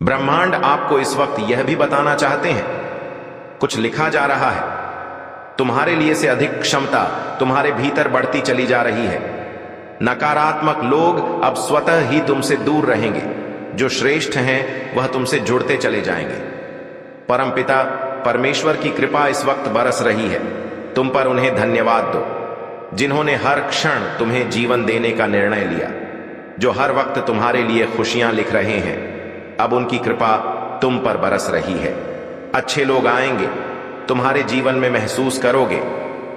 ब्रह्मांड आपको इस वक्त यह भी बताना चाहते हैं, कुछ लिखा जा रहा है। तुम्हारे लिए से अधिक क्षमता तुम्हारे भीतर बढ़ती चली जा रही है। नकारात्मक लोग अब स्वतः ही तुमसे दूर रहेंगे, जो श्रेष्ठ हैं वह तुमसे जुड़ते चले जाएंगे। परमपिता परमेश्वर की कृपा इस वक्त बरस रही है। तुम पर उन्हें धन्यवाद दो, जिन्होंने हर क्षण तुम्हें जीवन देने का निर्णय लिया, जो हर वक्त तुम्हारे लिए खुशियां लिख रहे हैं। अब उनकी कृपा तुम पर बरस रही है। अच्छे लोग आएंगे, तुम्हारे जीवन में महसूस करोगे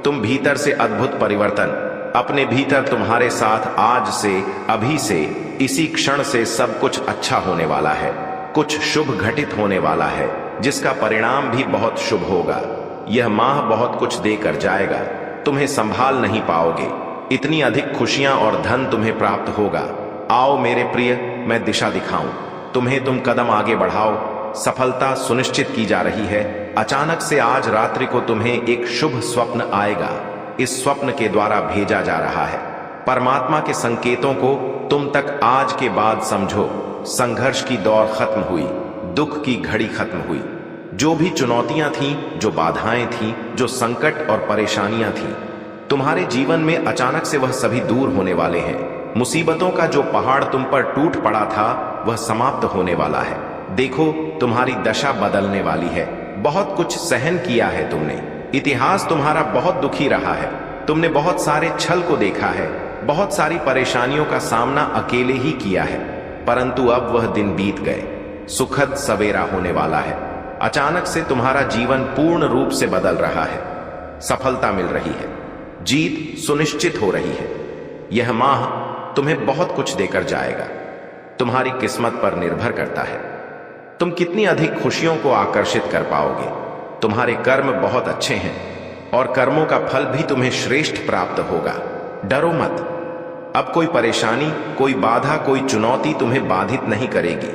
तुम भीतर से अद्भुत परिवर्तन। अपने भीतर तुम्हारे साथ आज से, अभी से, इसी क्षण से सब कुछ अच्छा होने वाला है। कुछ शुभ घटित होने वाला है, जिसका परिणाम भी बहुत शुभ होगा। यह माह बहुत कुछ देकर जाएगा, तुम्हें संभाल नहीं पाओगे। इतनी अधिक खुशियां और धन तुम्हें प्राप्त होगा। आओ मेरे प्रिय, मैं दिशा दिखाऊं तुम्हें। तुम कदम आगे बढ़ाओ। सफलता सुनिश्चित की जा रही है। अचानक से आज रात्रि को तुम्हें एक शुभ स्वप्न आएगा। इस स्वप्न के द्वारा भेजा जा रहा है। परमात्मा के संकेतों को तुम तक आज के बाद समझो। संघर्ष की दौर खत्म हुई, दुख की घड़ी खत्म हुई। जो भी चुनौतियां थीं, जो बाधाएं थीं, जो संकट और परेशानियां थीं, तुम्हारे जीवन में अचानक से वह सभी दूर होने वाले हैं। मुसीबतों का जो पहाड़ तुम पर टूट पड़ा था, वह समाप्त होने वाला है। देखो, तुम्हारी दशा बदलने वाली है। बहुत कुछ सहन किया है तुमने। इतिहास तुम्हारा बहुत दुखी रहा है। तुमने बहुत सारे छल को देखा है, बहुत सारी परेशानियों का सामना अकेले ही किया है। परंतु अब वह दिन बीत गए। सुखद सवेरा होने वाला है। अचानक से तुम्हारा जीवन पूर्ण रूप से बदल रहा है। सफलता मिल रही है, जीत सुनिश्चित हो रही है। यह माह तुम्हें बहुत कुछ देकर जाएगा। तुम्हारी किस्मत पर निर्भर करता है तुम कितनी अधिक खुशियों को आकर्षित कर पाओगे। तुम्हारे कर्म बहुत अच्छे हैं और कर्मों का फल भी तुम्हें श्रेष्ठ प्राप्त होगा। डरो मत। अब कोई परेशानी, कोई बाधा, कोई चुनौती तुम्हें बाधित नहीं करेगी।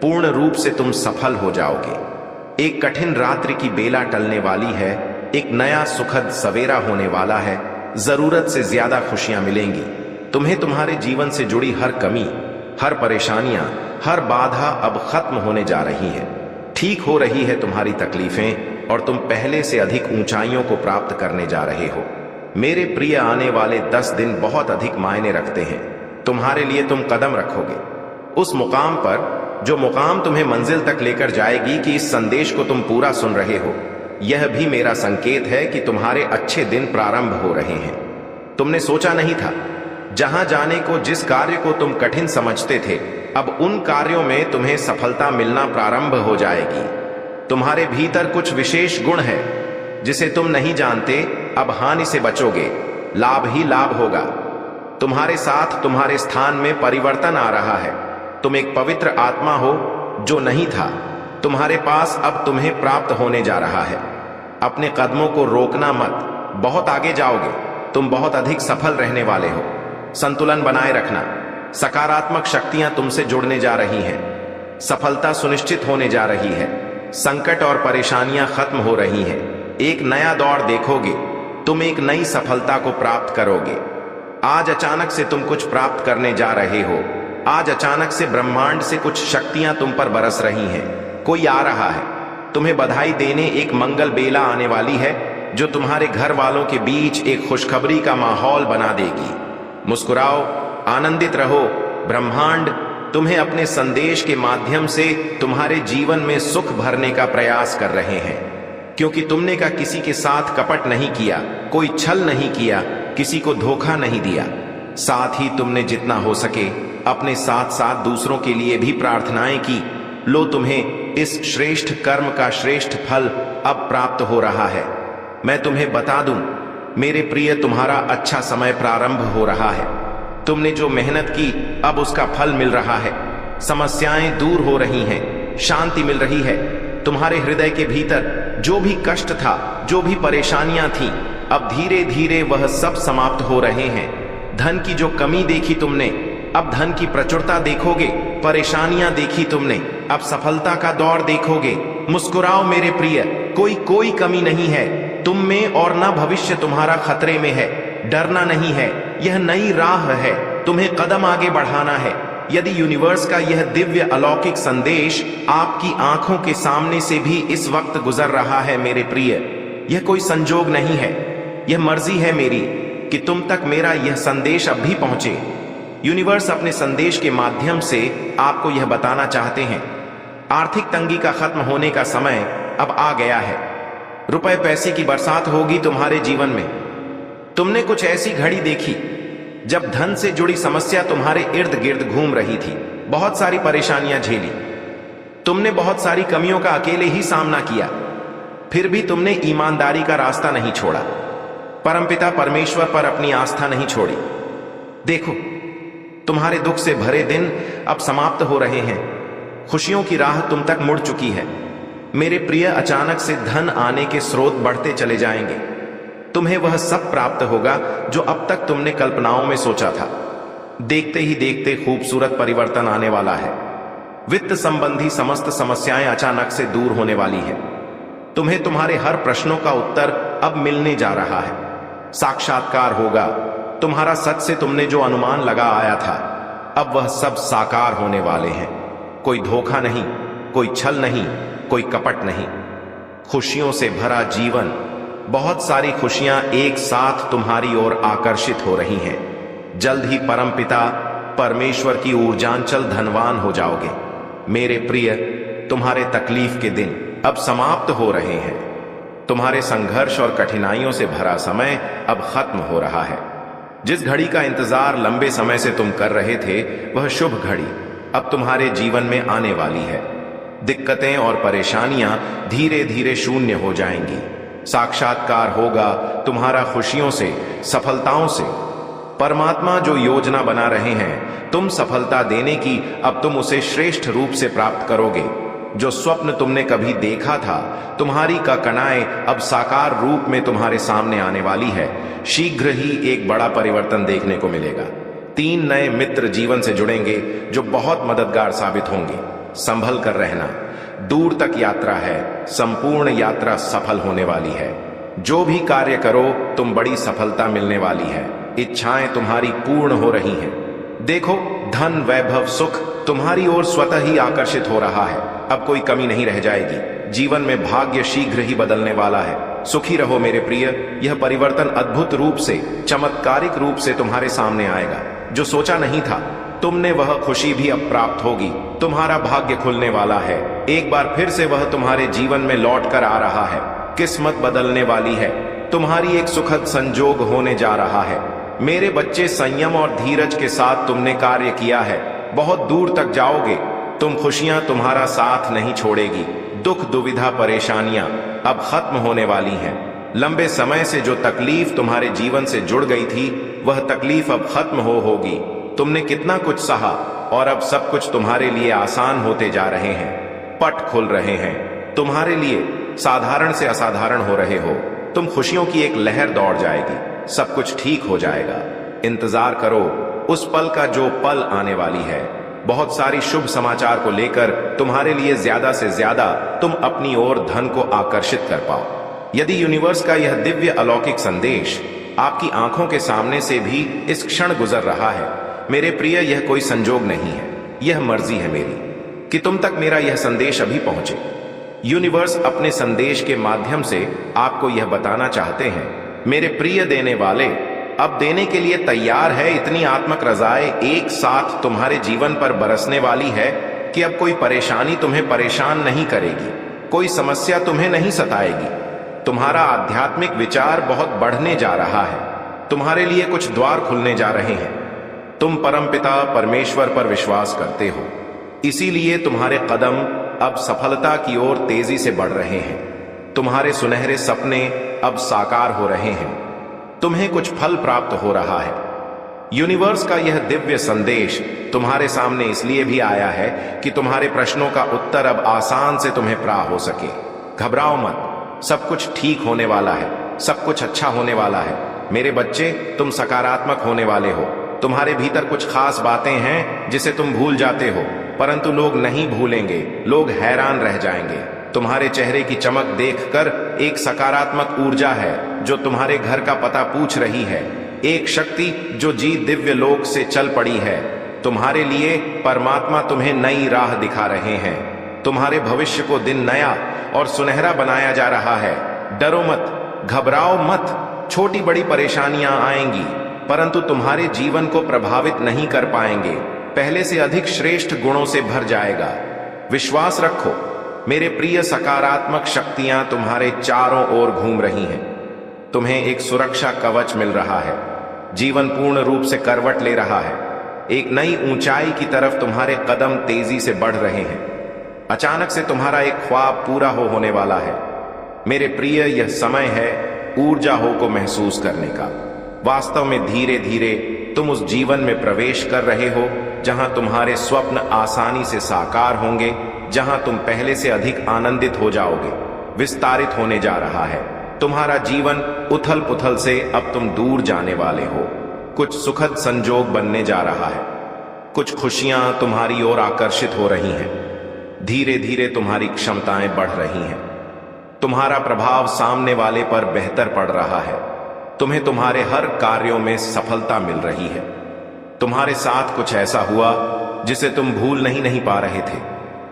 पूर्ण रूप से तुम सफल हो जाओगे। एक कठिन रात्रि की बेला टलने वाली है। एक नया सुखद सवेरा होने वाला है। जरूरत से ज्यादा खुशियां मिलेंगी। तुम्हें तुम्हारे जीवन से जुड़ी हर कमी, हर परेशानियां, हर बाधा अब खत्म होने जा रही है। ठीक हो रही है तुम्हारी तकलीफें और तुम पहले से अधिक ऊंचाइयों को प्राप्त करने जा रहे हो। मेरे प्रिय, आने वाले 10 दिन बहुत अधिक मायने रखते हैं तुम्हारे लिए। तुम कदम रखोगे उस मुकाम पर, जो मुकाम तुम्हें मंजिल तक लेकर जाएगी। कि इस संदेश को तुम पूरा सुन रहे हो, यह भी मेरा संकेत है कि तुम्हारे अच्छे दिन प्रारंभ हो रहे हैं। तुमने सोचा नहीं था, जहां जाने को, जिस कार्य को तुम कठिन समझते थे, अब उन कार्यों में तुम्हें सफलता मिलना प्रारंभ हो जाएगी। तुम्हारे भीतर कुछ विशेष गुण है जिसे तुम नहीं जानते। अब हानि से बचोगे, लाभ ही लाभ होगा। तुम्हारे साथ तुम्हारे स्थान में परिवर्तन आ रहा है। तुम एक पवित्र आत्मा हो जो नहीं था, तुम्हारे पास अब तुम्हें प्राप्त होने जा रहा है। अपने कदमों को रोकना मत, बहुत आगे जाओगे। तुम बहुत अधिक सफल रहने वाले हो। संतुलन बनाए रखना। सकारात्मक शक्तियां तुमसे जुड़ने जा रही हैं। सफलता सुनिश्चित होने जा रही है। संकट और परेशानियां खत्म हो रही हैं। एक नया दौर देखोगे। तुम एक नई सफलता को प्राप्त करोगे। आज अचानक से तुम कुछ प्राप्त करने जा रहे हो। आज अचानक से ब्रह्मांड से कुछ शक्तियां तुम पर बरस रही हैं। कोई आ रहा है तुम्हें बधाई देने। एक मंगल बेला आने वाली है जो तुम्हारे घर वालों के बीच एक खुशखबरी का माहौल बना देगी। मुस्कुराओ, आनंदित रहो। ब्रह्मांड तुम्हें अपने संदेश के माध्यम से तुम्हारे जीवन में सुख भरने का प्रयास कर रहे हैं। क्योंकि तुमने का किसी के साथ कपट नहीं किया, कोई छल नहीं किया, किसी को धोखा नहीं दिया। साथ ही तुमने जितना हो सके अपने साथ साथ दूसरों के लिए भी प्रार्थनाएं की। लो, तुम्हें इस श्रेष्ठ कर्म का श्रेष्ठ फल अब प्राप्त हो रहा है। मैं तुम्हें बता दूं मेरे प्रिय, तुम्हारा अच्छा समय प्रारंभ हो रहा है। तुमने जो मेहनत की, अब उसका फल मिल रहा है। समस्याएं दूर हो रही हैं, शांति मिल रही है। तुम्हारे हृदय के भीतर जो भी कष्ट था, जो भी परेशानियां थीं, अब धीरे धीरे वह सब समाप्त हो रहे हैं। धन की जो कमी देखी तुमने, अब धन की प्रचुरता देखोगे। परेशानियां देखी तुमने, अब सफलता का दौर देखोगे। मुस्कुराओ मेरे प्रिय, कोई कमी नहीं है तुम में और ना भविष्य तुम्हारा खतरे में है। डरना नहीं है, यह नई राह है। तुम्हें कदम आगे बढ़ाना है। यदि यूनिवर्स का यह दिव्य अलौकिक संदेश आपकी आंखों के सामने से भी इस वक्त गुजर रहा है मेरे प्रिय, यह कोई संजोग नहीं है, यह मर्जी है मेरी कि तुम तक मेरा यह संदेश अब भी पहुंचे। यूनिवर्स अपने संदेश के माध्यम से आपको यह बताना चाहते हैं, आर्थिक तंगी का खत्म होने का समय अब आ गया है। रुपए पैसे की बरसात होगी तुम्हारे जीवन में। तुमने कुछ ऐसी घड़ी देखी जब धन से जुड़ी समस्या तुम्हारे इर्द गिर्द घूम रही थी, बहुत सारी परेशानियां झेली, तुमने बहुत सारी कमियों का अकेले ही सामना किया, फिर भी तुमने ईमानदारी का रास्ता नहीं छोड़ा, परमपिता परमेश्वर पर अपनी आस्था नहीं छोड़ी। देखो, तुम्हारे दुख से भरे दिन अब समाप्त हो रहे हैं, खुशियों की राह तुम तक मुड़ चुकी है। मेरे प्रिय, अचानक से धन आने के स्रोत बढ़ते चले जाएंगे। तुम्हें वह सब प्राप्त होगा जो अब तक तुमने कल्पनाओं में सोचा था। देखते ही देखते खूबसूरत परिवर्तन आने वाला है। वित्त संबंधी समस्त समस्याएं अचानक से दूर होने वाली है। तुम्हें तुम्हारे हर प्रश्नों का उत्तर अब मिलने जा रहा है। साक्षात्कार होगा। तुम्हारा सच से तुमने जो अनुमान लगा आया था, अब वह सब साकार होने वाले हैं। कोई धोखा नहीं, कोई छल नहीं, कोई कपट नहीं। खुशियों से भरा जीवन, बहुत सारी खुशियां एक साथ तुम्हारी ओर आकर्षित हो रही हैं। जल्द ही परमपिता परमेश्वर की ऊर्जांचल धनवान हो जाओगे। मेरे प्रिय, तुम्हारे तकलीफ के दिन अब समाप्त हो रहे हैं। तुम्हारे संघर्ष और कठिनाइयों से भरा समय अब खत्म हो रहा है। जिस घड़ी का इंतजार लंबे समय से तुम कर रहे थे, वह शुभ घड़ी अब तुम्हारे जीवन में आने वाली है। दिक्कतें और परेशानियां धीरे धीरे शून्य हो जाएंगी। साक्षात्कार होगा तुम्हारा खुशियों से, सफलताओं से। परमात्मा जो योजना बना रहे हैं तुम सफलता देने की, अब तुम उसे श्रेष्ठ रूप से प्राप्त करोगे। जो स्वप्न तुमने कभी देखा था, तुम्हारी कल्पनाएं अब साकार रूप में तुम्हारे सामने आने वाली है। शीघ्र ही एक बड़ा परिवर्तन देखने को मिलेगा। 3 नए मित्र जीवन से जुड़ेंगे जो बहुत मददगार साबित होंगे। संभल कर रहना। दूर तक यात्रा है, संपूर्ण यात्रा सफल होने वाली है। जो भी कार्य करो, तुम बड़ी सफलता मिलने वाली है। इच्छाएं तुम्हारी पूर्ण हो रही हैं। देखो, धन, वैभव, सुख तुम्हारी ओर स्वतः ही आकर्षित हो रहा है। अब कोई कमी नहीं रह जाएगी। जीवन में भाग्य शीघ्र ही बदलने वाला है। सुखी रहो मेरे प्रिय। यह परिवर्तन अद्भुत रूप से, चमत्कारिक रूप से तुम्हारे सामने आएगा। जो सोचा नहीं था तुमने, वह खुशी भी अब प्राप्त होगी। तुम्हारा भाग्य खुलने वाला है। एक बार फिर से वह तुम्हारे जीवन में लौट कर आ रहा है। किस्मत बदलने वाली है। तुम्हारी एक सुखद संजोग होने जा रहा है। मेरे बच्चे, संयम और धीरज के साथ तुमने कार्य किया है। बहुत दूर तक जाओगे। तुम खुशियां तुम्हारा साथ नहीं छोड़ेगी। दुख, दुविधा, परेशानियां अब खत्म होने वाली हैं। लंबे समय से जो तकलीफ तुम्हारे जीवन से जुड़ गई थी, वह तकलीफ अब खत्म होगी। तुमने कितना कुछ सहा और अब सब कुछ तुम्हारे लिए आसान होते जा रहे हैं। पट खुल रहे हैं तुम्हारे लिए। साधारण से असाधारण हो रहे हो। तुम खुशियों की एक लहर दौड़ जाएगी। सब कुछ ठीक हो जाएगा। इंतजार करो उस पल का जो पल आने वाली है। बहुत सारी शुभ समाचार को लेकर तुम्हारे लिए ज्यादा से ज्यादा तुम अपनी ओर धन को आकर्षित कर पाओ। यदि यूनिवर्स का यह दिव्य अलौकिक संदेश आपकी आंखों के सामने से भी इस क्षण गुजर रहा है, मेरे प्रिय, यह कोई संजोग नहीं है। यह मर्जी है मेरी कि तुम तक मेरा यह संदेश अभी पहुंचे। यूनिवर्स अपने संदेश के माध्यम से आपको यह बताना चाहते हैं, मेरे प्रिय देने वाले, अब देने के लिए तैयार है। इतनी आत्मक रजाएं एक साथ तुम्हारे जीवन पर बरसने वाली है कि अब कोई परेशानी तुम्हें परेशान नहीं करेगी। कोई समस्या तुम्हें नहीं सताएगी। तुम्हारा आध्यात्मिक विचार बहुत बढ़ने जा रहा है। तुम्हारे लिए कुछ द्वार खुलने जा रहे हैं। तुम परमपिता परमेश्वर पर विश्वास करते हो, इसीलिए तुम्हारे कदम अब सफलता की ओर तेजी से बढ़ रहे हैं। तुम्हारे सुनहरे सपने अब साकार हो रहे हैं। तुम्हें कुछ फल प्राप्त हो रहा है। यूनिवर्स का यह दिव्य संदेश तुम्हारे सामने इसलिए भी आया है कि तुम्हारे प्रश्नों का उत्तर अब आसान से तुम्हें प्राप्त हो सके। घबराओ मत, सब कुछ ठीक होने वाला है। सब कुछ अच्छा होने वाला है। मेरे बच्चे, तुम सकारात्मक होने वाले हो। तुम्हारे भीतर कुछ खास बातें हैं जिसे तुम भूल जाते हो, परंतु लोग नहीं भूलेंगे। लोग हैरान रह जाएंगे। तुम्हारे चेहरे की चमक देखकर एक सकारात्मक ऊर्जा है जो तुम्हारे घर का पता पूछ रही है। एक शक्ति जो जी दिव्य लोक से चल पड़ी है। तुम्हारे लिए परमात्मा तुम्हें नई राह दिखा रहे हैं। तुम्हारे भविष्य को दिन नया और सुनहरा बनाया जा रहा है। डरो मत, घबराओ मत। छोटी बड़ी परेशानियां आएंगी, परंतु तुम्हारे जीवन को प्रभावित नहीं कर पाएंगे। पहले से अधिक श्रेष्ठ गुणों से भर जाएगा। विश्वास रखो मेरे प्रिय, सकारात्मक शक्तियां तुम्हारे चारों ओर घूम रही हैं। तुम्हें एक सुरक्षा कवच मिल रहा है। जीवन पूर्ण रूप से करवट ले रहा है। एक नई ऊंचाई की तरफ तुम्हारे कदम तेजी से बढ़ रहे हैं। अचानक से तुम्हारा एक ख्वाब पूरा होने वाला है। मेरे प्रिय, यह समय है ऊर्जा हो को महसूस करने का। वास्तव में धीरे धीरे तुम उस जीवन में प्रवेश कर रहे हो जहां तुम्हारे स्वप्न आसानी से साकार होंगे, जहां तुम पहले से अधिक आनंदित हो जाओगे। विस्तारित होने जा रहा है तुम्हारा जीवन। उथल पुथल से अब तुम दूर जाने वाले हो। कुछ सुखद संजोग बनने जा रहा है। कुछ खुशियां तुम्हारी ओर आकर्षित हो रही हैं। धीरे धीरे तुम्हारी क्षमताएं बढ़ रही हैं। तुम्हारा प्रभाव सामने वाले पर बेहतर पड़ रहा है। तुम्हें तुम्हारे हर कार्यों में सफलता मिल रही है। तुम्हारे साथ कुछ ऐसा हुआ जिसे तुम भूल नहीं पा रहे थे।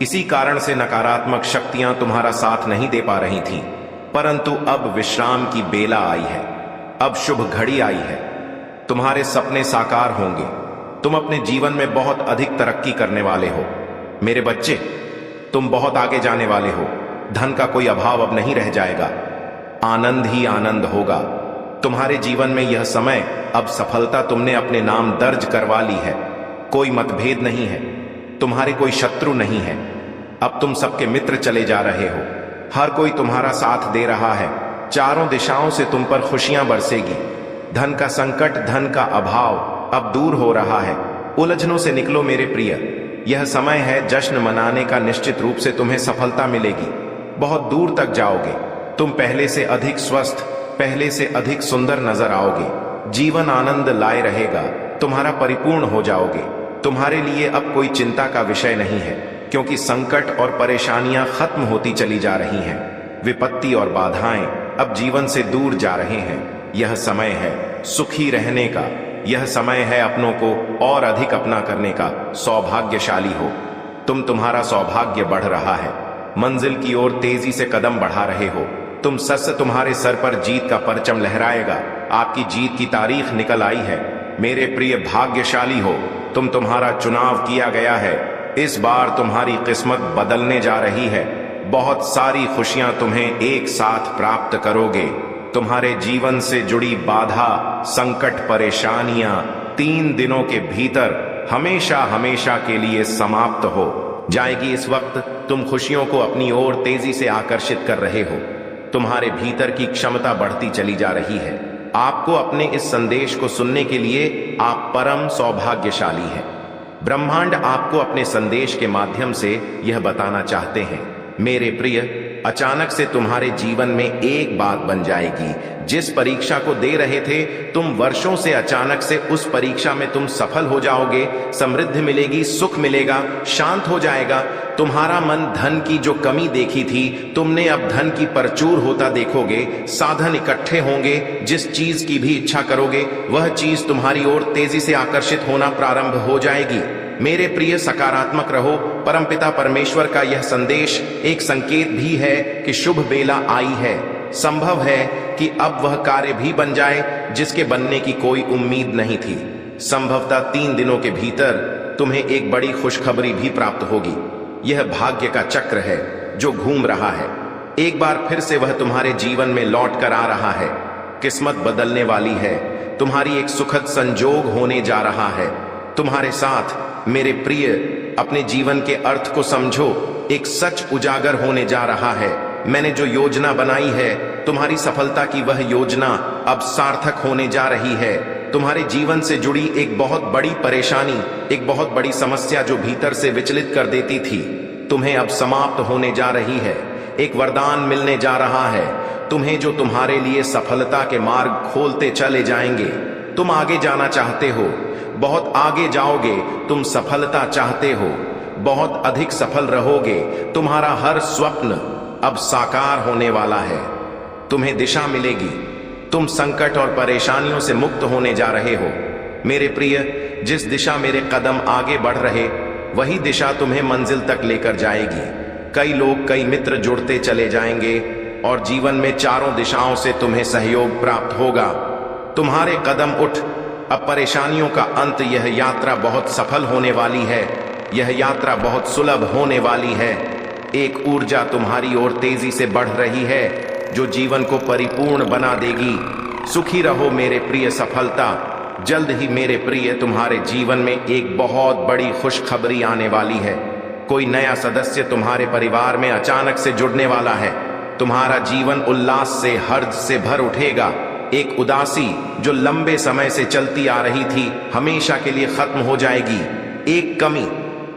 इसी कारण से नकारात्मक शक्तियां तुम्हारा साथ नहीं दे पा रही थीं। परंतु अब विश्राम की बेला आई है। अब शुभ घड़ी आई है। तुम्हारे सपने साकार होंगे। तुम अपने जीवन में बहुत अधिक तरक्की करने वाले हो। मेरे बच्चे, तुम बहुत आगे जाने वाले हो। धन का कोई अभाव अब नहीं रह जाएगा। आनंद ही आनंद होगा। तुम्हारे जीवन में यह समय, अब सफलता तुमने अपने नाम दर्ज करवा ली है। कोई मतभेद नहीं है। तुम्हारे कोई शत्रु नहीं है। अब तुम सबके मित्र चले जा रहे हो। हर कोई तुम्हारा साथ दे रहा है। चारों दिशाओं से तुम पर खुशियां बरसेगी। धन का संकट, धन का अभाव अब दूर हो रहा है। उलझनों से निकलो मेरे प्रिय। यह समय है जश्न मनाने का। निश्चित रूप से तुम्हें सफलता मिलेगी। बहुत दूर तक जाओगे। तुम पहले से अधिक स्वस्थ, पहले से अधिक सुंदर नजर आओगे। जीवन आनंद लाए रहेगा। तुम्हारा परिपूर्ण हो जाओगे। तुम्हारे लिए अब कोई चिंता का विषय नहीं है, क्योंकि संकट और परेशानियां खत्म होती चली जा रही हैं। विपत्ति और बाधाएं अब जीवन से दूर जा रहे हैं। यह समय है सुखी रहने का। यह समय है अपनों को और अधिक अपना करने का। सौभाग्यशाली हो तुम। तुम्हारा सौभाग्य बढ़ रहा है। मंजिल की ओर तेजी से कदम बढ़ा रहे हो तुम। सच तुम्हारे सर पर जीत का परचम लहराएगा। आपकी जीत की तारीख निकल आई है। मेरे प्रिय, भाग्यशाली हो तुम। तुम्हारा चुनाव किया गया है। इस बार तुम्हारी किस्मत बदलने जा रही है। बहुत सारी खुशियां तुम्हें एक साथ प्राप्त करोगे। तुम्हारे जीवन से जुड़ी बाधा, संकट, परेशानियां 3 दिनों के भीतर हमेशा हमेशा के लिए समाप्त हो जाएगी। इस वक्त तुम खुशियों को अपनी ओर तेजी से आकर्षित कर रहे हो। तुम्हारे भीतर की क्षमता बढ़ती चली जा रही है। आपको अपने इस संदेश को सुनने के लिए आप परम सौभाग्यशाली हैं। ब्रह्मांड आपको अपने संदेश के माध्यम से यह बताना चाहते हैं। मेरे प्रिय, अचानक से तुम्हारे जीवन में एक बात बन जाएगी। जिस परीक्षा को दे रहे थे तुम वर्षों से, अचानक से उस परीक्षा में तुम सफल हो जाओगे। समृद्धि मिलेगी, सुख मिलेगा, शांत हो जाएगा। तुम्हारा मन धन की जो कमी देखी थी, तुमने अब धन की प्रचुर होता देखोगे। साधन इकट्ठे होंगे। जिस चीज की भी इच्छा करोगे वह चीज तुम्हारी ओर तेजी से आकर्षित होना प्रारंभ हो जाएगी। मेरे प्रिय, सकारात्मक रहो। परमपिता परमेश्वर का यह संदेश एक संकेत भी है कि शुभ बेला आई है। संभव है कि अब वह कार्य भी बन जाए जिसके बनने की कोई उम्मीद नहीं थी। संभवतः 3 दिनों के भीतर तुम्हें एक बड़ी खुशखबरी भी प्राप्त होगी। यह भाग्य का चक्र है जो घूम रहा है। एक बार फिर से वह तुम्हारे जीवन में लौट कर आ रहा है। किस्मत बदलने वाली है। तुम्हारी एक सुखद संजोग होने जा रहा है तुम्हारे साथ। मेरे प्रिय, अपने जीवन के अर्थ को समझो। एक सच उजागर होने जा रहा है। मैंने जो योजना बनाई है, तुम्हारी सफलता की वह योजना अब सार्थक होने जा रही है। तुम्हारे जीवन से जुड़ी एक बहुत बड़ी परेशानी, एक बहुत बड़ी समस्या जो भीतर से विचलित कर देती थी, तुम्हें अब समाप्त होने जा रही है। एक वरदान मिलने जा रहा है तुम्हें, जो तुम्हारे लिए सफलता के मार्ग खोलते चले जाएंगे। तुम आगे जाना चाहते हो, बहुत आगे जाओगे। तुम सफलता चाहते हो, बहुत अधिक सफल रहोगे। तुम्हारा हर स्वप्न अब साकार होने वाला है। तुम्हें दिशा मिलेगी। तुम संकट और परेशानियों से मुक्त होने जा रहे हो। मेरे प्रिय, जिस दिशा मेरे कदम आगे बढ़ रहे वही दिशा तुम्हें मंजिल तक लेकर जाएगी। कई लोग, कई मित्र जुड़ते चले जाएंगे और जीवन में चारों दिशाओं से तुम्हें सहयोग प्राप्त होगा। तुम्हारे कदम उठ, अब परेशानियों का अंत। यह यात्रा बहुत सफल होने वाली है, यह यात्रा बहुत सुलभ होने वाली है। एक ऊर्जा तुम्हारी ओर तेजी से बढ़ रही है जो जीवन को परिपूर्ण बना देगी। सुखी रहो मेरे प्रिय। सफलता जल्द ही मेरे प्रिय तुम्हारे जीवन में एक बहुत बड़ी खुशखबरी आने वाली है। कोई नया सदस्य तुम्हारे परिवार में अचानक से जुड़ने वाला है। तुम्हारा जीवन उल्लास से, हर्ष से भर उठेगा। एक उदासी जो लंबे समय से चलती आ रही थी हमेशा के लिए खत्म हो जाएगी। एक कमी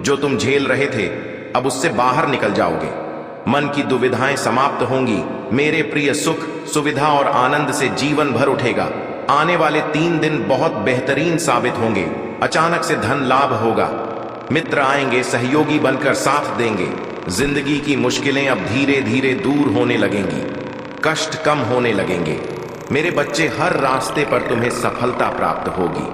जो तुम झेल रहे थे अब उससे बाहर निकल जाओगे। मन की दुविधाएं समाप्त होंगी मेरे प्रिय। सुख, सुविधा और आनंद से जीवन भर उठेगा। आने वाले 3 दिन बहुत बेहतरीन साबित होंगे। अचानक से धन लाभ होगा, मित्र आएंगे, सहयोगी बनकर साथ देंगे। जिंदगी की मुश्किलें अब धीरे धीरे दूर होने लगेंगी, कष्ट कम होने लगेंगे। मेरे बच्चे, हर रास्ते पर तुम्हें सफलता प्राप्त होगी।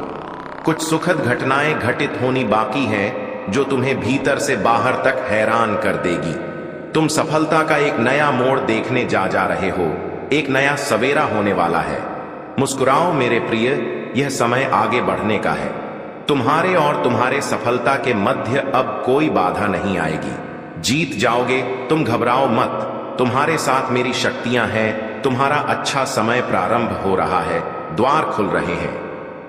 कुछ सुखद घटनाएं घटित होनी बाकी हैं जो तुम्हें भीतर से बाहर तक हैरान कर देगी। तुम सफलता का एक नया मोड़ देखने जा रहे हो। एक नया सवेरा होने वाला है। मुस्कुराओ मेरे प्रिय, यह समय आगे बढ़ने का है। तुम्हारे और तुम्हारे सफलता के मध्य अब कोई बाधा नहीं आएगी। जीत जाओगे, तुम घबराओ मत। तुम्हारे साथ मेरी शक्तियां हैं। तुम्हारा अच्छा समय प्रारंभ हो रहा है, द्वार खुल रहे हैं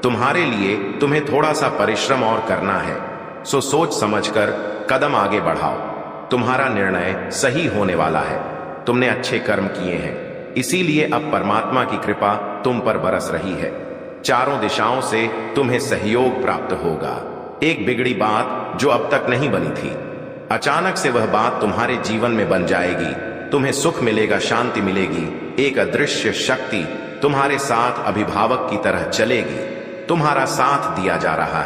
तुम्हारे लिए। तुम्हें थोड़ा सा परिश्रम और करना है, सो सोच समझकर कदम आगे बढ़ाओ। तुम्हारा निर्णय सही होने वाला है। तुमने अच्छे कर्म किए हैं, इसीलिए अब परमात्मा की कृपा तुम पर बरस रही है। चारों दिशाओं से तुम्हें सहयोग प्राप्त होगा। एक बिगड़ी बात जो अब तक नहीं बनी थी, अचानक से वह बात तुम्हारे जीवन में बन जाएगी। तुम्हें सुख मिलेगा, शांति मिलेगी। एक अदृश्य शक्ति तुम्हारे साथ अभिभावक की तरह चलेगी। तुम्हारा साथ दिया जा रहा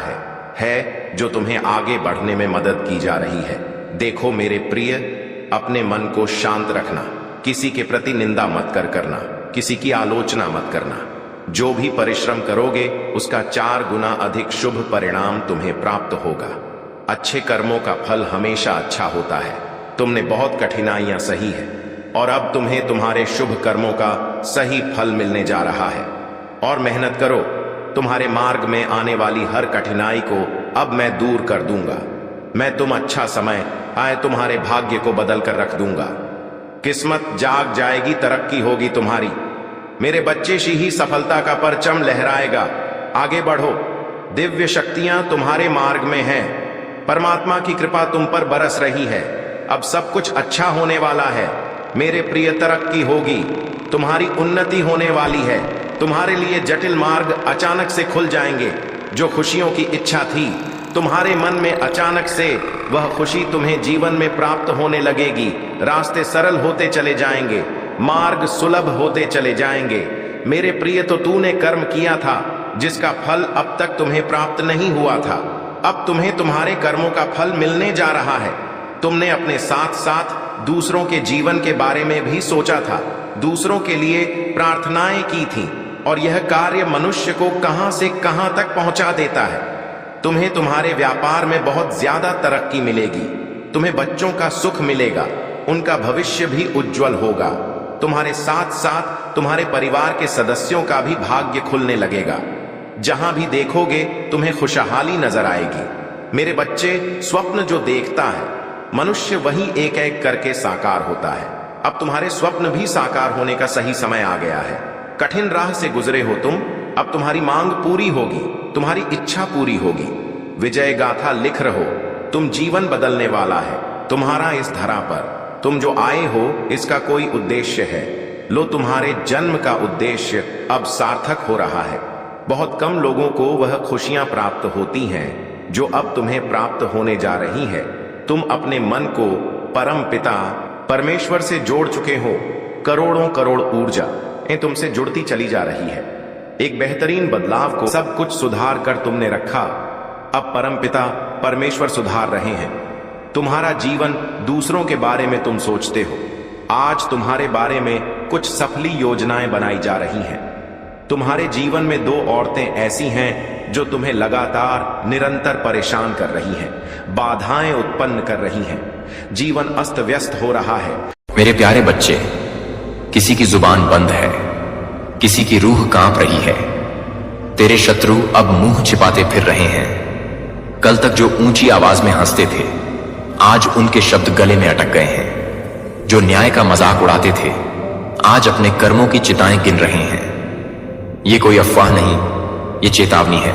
है जो तुम्हें आगे बढ़ने में मदद की जा रही है। देखो मेरे प्रिय, अपने मन को शांत रखना। किसी के प्रति निंदा मत करना, किसी की आलोचना मत करना। जो भी परिश्रम करोगे उसका 4 गुना अधिक शुभ परिणाम तुम्हें प्राप्त होगा। अच्छे कर्मों का फल हमेशा अच्छा होता है। तुमने बहुत कठिनाइयां सही है और अब तुम्हें तुम्हारे शुभ कर्मों का सही फल मिलने जा रहा है। और मेहनत करो, तुम्हारे मार्ग में आने वाली हर कठिनाई को अब मैं दूर कर दूंगा। मैं तुम अच्छा समय आए तुम्हारे भाग्य को बदल कर रख दूंगा। किस्मत जाग जाएगी, तरक्की होगी तुम्हारी। मेरे बच्चे, ही सफलता का परचम लहराएगा। आगे बढ़ो, दिव्य शक्तियां तुम्हारे मार्ग में हैं। परमात्मा की कृपा तुम पर बरस रही है। अब सब कुछ अच्छा होने वाला है मेरे प्रिय। तरक्की होगी, तुम्हारी उन्नति होने वाली है। तुम्हारे लिए जटिल मार्ग अचानक से खुल जाएंगे। जो खुशियों की इच्छा थी तुम्हारे मन में, अचानक से वह खुशी तुम्हें जीवन में प्राप्त होने लगेगी। रास्ते सरल होते चले जाएंगे, मार्ग सुलभ होते चले जाएंगे। मेरे प्रिय, तो तूने कर्म किया था जिसका फल अब तक तुम्हें प्राप्त नहीं हुआ था। अब तुम्हें तुम्हारे कर्मों का फल मिलने जा रहा है। तुमने अपने साथ साथ दूसरों के जीवन के बारे में भी सोचा था, दूसरों के लिए प्रार्थनाएं की थी, और यह कार्य मनुष्य को कहां से कहां तक पहुंचा देता है। तुम्हें तुम्हारे व्यापार में बहुत ज्यादा तरक्की मिलेगी। तुम्हें बच्चों का सुख मिलेगा, उनका भविष्य भी उज्जवल होगा। तुम्हारे साथ साथ तुम्हारे परिवार के सदस्यों का भी भाग्य खुलने लगेगा। जहां भी देखोगे तुम्हें खुशहाली नजर आएगी। मेरे बच्चे, स्वप्न जो देखता है मनुष्य, वही एक एक करके साकार होता है। अब तुम्हारे स्वप्न भी साकार होने का सही समय आ गया है। कठिन राह से गुजरे हो तुम, अब तुम्हारी मांग पूरी होगी, तुम्हारी इच्छा पूरी होगी। विजय गाथा लिख रहो, तुम जीवन बदलने वाला है तुम्हारा इस धरा पर। तुम जो आए हो इसका कोई उद्देश्य है। लो, तुम्हारे जन्म का उद्देश्य अब सार्थक हो रहा है। बहुत कम लोगों को वह खुशियां प्राप्त होती हैं जो अब तुम्हें प्राप्त होने जा रही है। तुम अपने मन को परम पिता परमेश्वर से जोड़ चुके हो। करोड़ों करोड़ ऊर्जा तुमसे जुड़ती चली जा रही है। एक बेहतरीन बदलाव को सब कुछ सुधार कर तुमने रखा। अब परम पिता परमेश्वर सुधार रहे हैं तुम्हारा जीवन। दूसरों के बारे में तुम सोचते हो, आज तुम्हारे बारे में कुछ सफली योजनाएं बनाई जा रही हैं। तुम्हारे जीवन में 2 औरतें ऐसी हैं जो तुम्हें लगातार निरंतर परेशान कर रही हैं, बाधाएं उत्पन्न कर रही हैं। जीवन अस्त व्यस्त हो रहा है। मेरे प्यारे बच्चे, किसी की जुबान बंद है, किसी की रूह कांप रही है। तेरे शत्रु अब मुंह छिपाते फिर रहे हैं। कल तक जो ऊंची आवाज में हंसते थे, आज उनके शब्द गले में अटक गए हैं। जो न्याय का मजाक उड़ाते थे, आज अपने कर्मों की चिताएं गिन रहे हैं। ये कोई अफवाह नहीं, ये चेतावनी है।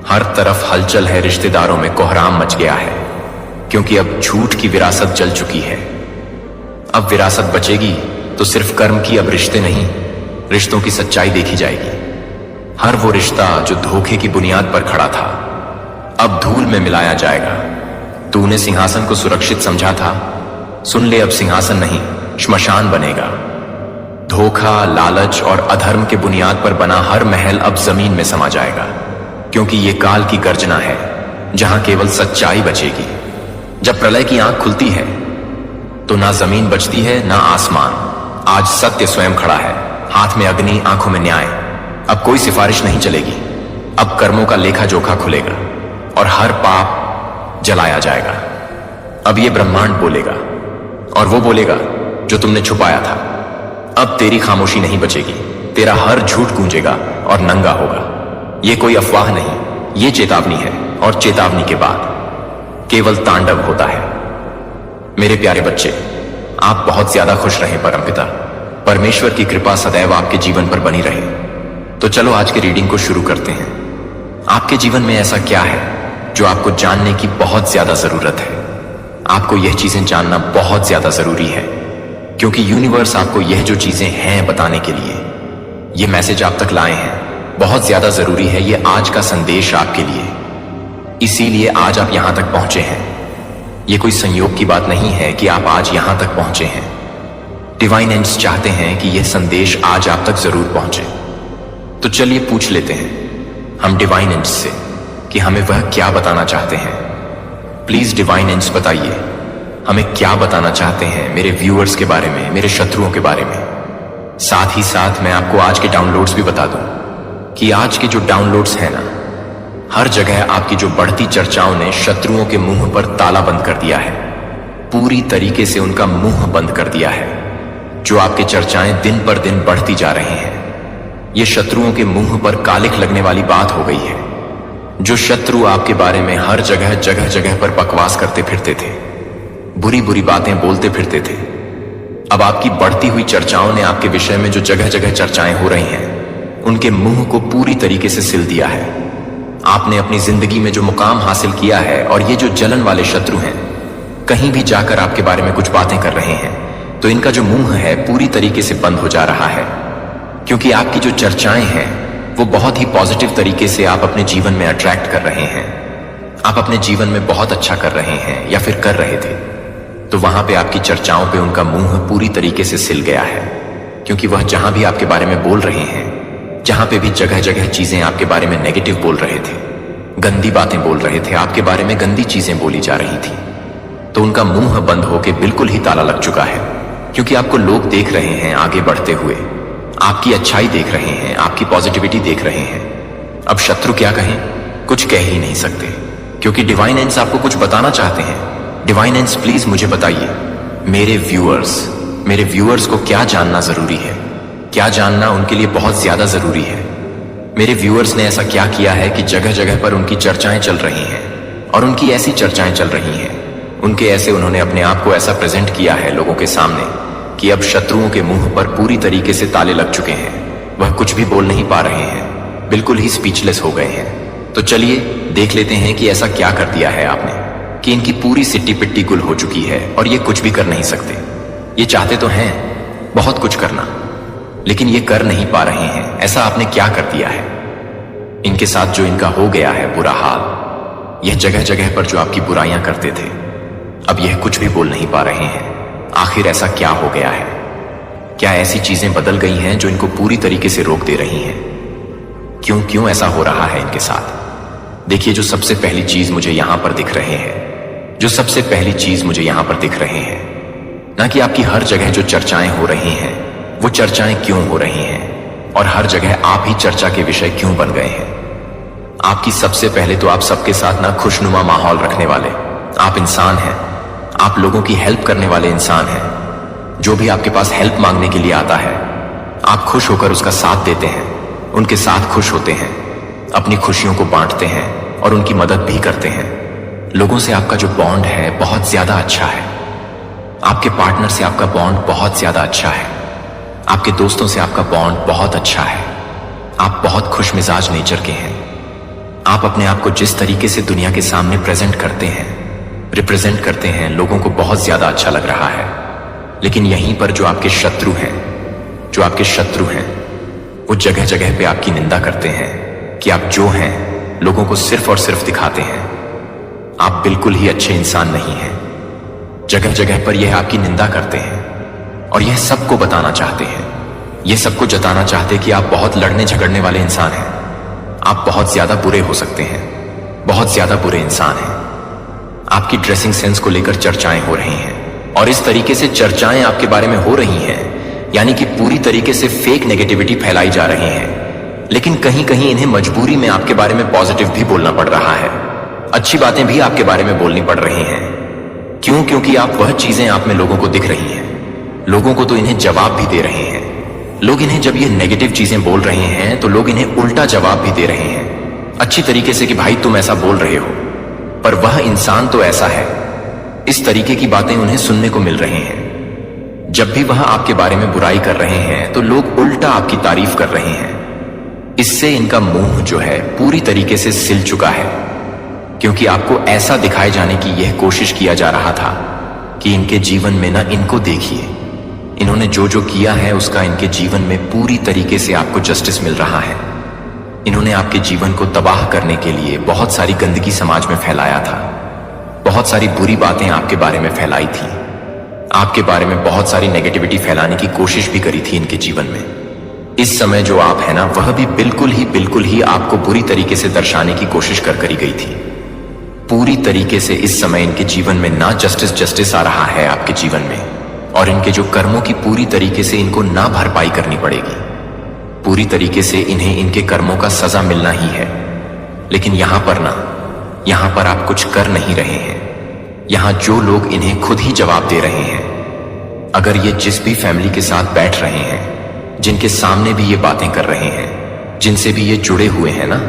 हर तरफ हलचल है, रिश्तेदारों में कोहराम मच गया है, क्योंकि अब झूठ की विरासत जल चुकी है। अब विरासत बचेगी तो सिर्फ कर्म की, अब रिश्ते नहीं, रिश्तों की सच्चाई देखी जाएगी। हर वो रिश्ता जो धोखे की बुनियाद पर खड़ा था, अब धूल में मिलाया जाएगा। तूने सिंहासन को सुरक्षित समझा था, सुन ले, अब सिंहासन नहीं, श्मशान बनेगा। धोखा, लालच और अधर्म के बुनियाद पर बना हर महल अब जमीन में समा जाएगा, क्योंकि ये काल की गर्जना है, जहां केवल सच्चाई बचेगी। जब प्रलय की आंख खुलती है तो ना जमीन बचती है ना आसमान। आज सत्य स्वयं खड़ा है, हाथ में अग्नि, आंखों में न्याय। अब कोई सिफारिश नहीं चलेगी, अब कर्मों का लेखा जोखा खुलेगा और हर पाप जलाया जाएगा। अब ये ब्रह्मांड बोलेगा, और वो बोलेगा जो तुमने छुपाया था। अब तेरी खामोशी नहीं बचेगी, तेरा हर झूठ गूंजेगा और नंगा होगा। ये कोई अफवाह नहीं, ये चेतावनी है, और चेतावनी के बाद केवल तांडव होता है। मेरे प्यारे बच्चे, आप बहुत ज्यादा खुश रहें। परमपिता परमेश्वर की कृपा सदैव आपके जीवन पर बनी रहे। तो चलो आज के रीडिंग को शुरू करते हैं। आपके जीवन में ऐसा क्या है जो आपको जानने की बहुत ज्यादा जरूरत है? आपको यह चीजें जानना बहुत ज्यादा जरूरी है, क्योंकि यूनिवर्स आपको यह जो चीजें हैं बताने के लिए यह मैसेज आप तक लाए हैं। बहुत ज्यादा जरूरी है ये आज का संदेश आपके लिए, इसीलिए आज आप यहां तक पहुंचे हैं। ये कोई संयोग की बात नहीं है कि आप आज यहां तक पहुंचे हैं। डिवाइन एंड्स चाहते हैं कि यह संदेश आज आप तक जरूर पहुंचे। तो चलिए पूछ लेते हैं हम डिवाइन एंड्स से कि हमें वह क्या बताना चाहते हैं। प्लीज डिवाइन एंड्स बताइए, हमें क्या बताना चाहते हैं मेरे व्यूअर्स के बारे में, मेरे शत्रुओं के बारे में। साथ ही साथ मैं आपको आज के डाउनलोड्स भी बता दूं कि आज के जो डाउनलोड्स हैं ना, हर जगह आपकी जो बढ़ती चर्चाओं ने शत्रुओं के मुंह पर ताला बंद कर दिया है, पूरी तरीके से उनका मुंह बंद कर दिया है। जो आपकी चर्चाएं दिन पर दिन बढ़ती जा रही हैं, ये शत्रुओं के मुंह पर कालिख लगने वाली बात हो गई है। जो शत्रु आपके बारे में हर जगह जगह जगह पर बकवास करते फिरते थे, बुरी बुरी बातें बोलते फिरते थे, अब आपकी बढ़ती हुई चर्चाओं ने आपके विषय में जो जगह जगह चर्चाएं हो रही हैं, उनके मुंह को पूरी तरीके से सिल दिया है। आपने अपनी जिंदगी में जो मुकाम हासिल किया है, और ये जो जलन वाले शत्रु हैं, कहीं भी जाकर आपके बारे में कुछ बातें कर रहे हैं, तो इनका जो मुंह है पूरी तरीके से बंद हो जा रहा है, क्योंकि आपकी जो चर्चाएं हैं वो बहुत ही पॉजिटिव तरीके से आप अपने जीवन में अट्रैक्ट कर रहे हैं। आप अपने जीवन में बहुत अच्छा कर रहे हैं या फिर कर रहे थे, तो वहां पे आपकी चर्चाओं पे उनका मुंह पूरी तरीके से सिल गया है, क्योंकि वह जहां भी आपके बारे में बोल रहे हैं, जहां पे भी जगह जगह चीजें आपके बारे में नेगेटिव बोल रहे थे, गंदी बातें बोल रहे थे, आपके बारे में गंदी चीजें बोली जा रही थी, तो उनका मुंह बंद होके बिल्कुल ही ताला लग चुका है। क्योंकि आपको लोग देख रहे हैं आगे बढ़ते हुए, आपकी अच्छाई देख रहे हैं, आपकी पॉजिटिविटी देख रहे हैं। अब शत्रु क्या कहें, कुछ कह ही नहीं सकते, क्योंकि डिवाइन एंड्स आपको कुछ बताना चाहते हैं। डिवाइन एंड्स प्लीज मुझे बताइए, मेरे व्यूअर्स को क्या जानना जरूरी है, क्या जानना उनके लिए बहुत ज्यादा जरूरी है। मेरे व्यूअर्स ने ऐसा क्या किया है कि जगह जगह पर उनकी चर्चाएं चल रही हैं, और उनकी ऐसी चर्चाएं चल रही हैं, उनके ऐसे उन्होंने अपने आप को ऐसा प्रेजेंट किया है लोगों के सामने कि अब शत्रुओं के मुंह पर पूरी तरीके से ताले लग चुके हैं। वह कुछ भी बोल नहीं पा रहे हैं, बिल्कुल ही स्पीचलेस हो गए हैं। तो चलिए देख लेते हैं कि ऐसा क्या कर दिया है आपने कि इनकी पूरी सिट्टी पिट्टी गुल हो चुकी है, और ये कुछ भी कर नहीं सकते। ये चाहते तो हैं बहुत कुछ करना, लेकिन ये कर नहीं पा रहे हैं। ऐसा आपने क्या कर दिया है? इनके साथ जो इनका हो गया है बुरा हाल, यह जगह जगह पर जो आपकी बुराइयां करते थे, अब यह कुछ भी बोल नहीं पा रहे हैं। आखिर ऐसा क्या हो गया है? क्या ऐसी चीजें बदल गई हैं जो इनको पूरी तरीके से रोक दे रही हैं? क्यों ऐसा हो रहा है इनके साथ? देखिए, जो सबसे पहली चीज मुझे यहां पर दिख रहे हैं, जो सबसे पहली चीज मुझे यहां पर दिख रहे हैं, ना कि आपकी हर जगह जो चर्चाएं हो रही हैं, वो चर्चाएं क्यों हो रही हैं, और हर जगह आप ही चर्चा के विषय क्यों बन गए हैं। आपकी सबसे पहले तो आप सबके साथ ना खुशनुमा माहौल रखने वाले आप इंसान हैं। आप लोगों की हेल्प करने वाले इंसान हैं। जो भी आपके पास हेल्प मांगने के लिए आता है, आप खुश होकर उसका साथ देते हैं, उनके साथ खुश होते हैं, अपनी खुशियों को बांटते हैं और उनकी मदद भी करते हैं। लोगों से आपका जो बॉन्ड है बहुत ज्यादा अच्छा है। आपके पार्टनर से आपका बॉन्ड बहुत ज्यादा अच्छा है। आपके दोस्तों से आपका बॉन्ड बहुत अच्छा है। आप बहुत खुश मिजाज नेचर के हैं। आप अपने आप को जिस तरीके से दुनिया के सामने प्रेजेंट करते हैं, रिप्रेजेंट करते हैं, लोगों को बहुत ज्यादा अच्छा लग रहा है। लेकिन यहीं पर जो आपके शत्रु हैं, वो जगह जगह पे आपकी निंदा करते हैं कि आप जो हैं लोगों को सिर्फ और सिर्फ दिखाते हैं। आप बिल्कुल ही अच्छे इंसान नहीं हैं। जगह जगह पर यह आपकी निंदा करते हैं और यह सबको बताना चाहते हैं, यह सबको जताना चाहते कि आप बहुत लड़ने झगड़ने वाले इंसान हैं। आप बहुत ज्यादा बुरे हो सकते हैं, बहुत ज्यादा बुरे इंसान हैं। आपकी ड्रेसिंग सेंस को लेकर चर्चाएं हो रही हैं और इस तरीके से चर्चाएं आपके बारे में हो रही हैं, यानी कि पूरी तरीके से फेक नेगेटिविटी फैलाई जा रही है। लेकिन कहीं कहीं इन्हें मजबूरी में आपके बारे में पॉजिटिव भी बोलना पड़ रहा है। अच्छी बातें भी आपके बारे में बोलनी पड़ रही हैं। क्यों? क्योंकि आप वह चीजें आप में लोगों को दिख रही हैं। लोगों को तो इन्हें जवाब भी दे रहे हैं। लोग इन्हें जब ये नेगेटिव चीजें बोल रहे हैं तो लोग इन्हें उल्टा जवाब भी दे रहे हैं, अच्छी तरीके से कि भाई तुम ऐसा बोल रहे हो, पर वह इंसान तो ऐसा है। इस तरीके की बातें उन्हें सुनने को मिल रही हैं। जब भी वह आपके बारे में बुराई कर रहे हैं तो लोग उल्टा आपकी तारीफ कर रहे हैं। इससे इनका मुंह जो है पूरी तरीके से सिल चुका है, क्योंकि आपको ऐसा दिखाए जाने की यह कोशिश किया जा रहा था कि इनके जीवन में ना इनको देखिए, इन्होंने जो जो किया है उसका इनके जीवन में पूरी तरीके से आपको जस्टिस मिल रहा है। इन्होंने आपके जीवन को तबाह करने के लिए बहुत सारी गंदगी समाज में फैलाया था, बहुत सारी बुरी बातें आपके बारे में फैलाई थी, आपके बारे में बहुत सारी नेगेटिविटी फैलाने की कोशिश भी करी थी इनके जीवन में। इस समय जो आप है ना, वह भी बिल्कुल ही आपको बुरी तरीके से दर्शाने की कोशिश करी गई थी। पूरी तरीके से इस समय इनके जीवन में ना जस्टिस आ रहा है आपके जीवन में, और इनके जो कर्मों की पूरी तरीके से इनको ना भरपाई करनी पड़ेगी। पूरी तरीके से इन्हें इनके कर्मों का सजा मिलना ही है। लेकिन यहां पर आप कुछ कर नहीं रहे हैं। यहां जो लोग इन्हें खुद ही जवाब दे रहे हैं, अगर ये जिस भी फैमिली के साथ बैठ रहे हैं, जिनके सामने भी ये बातें कर रहे हैं, जिनसे भी ये जुड़े हुए हैं ना,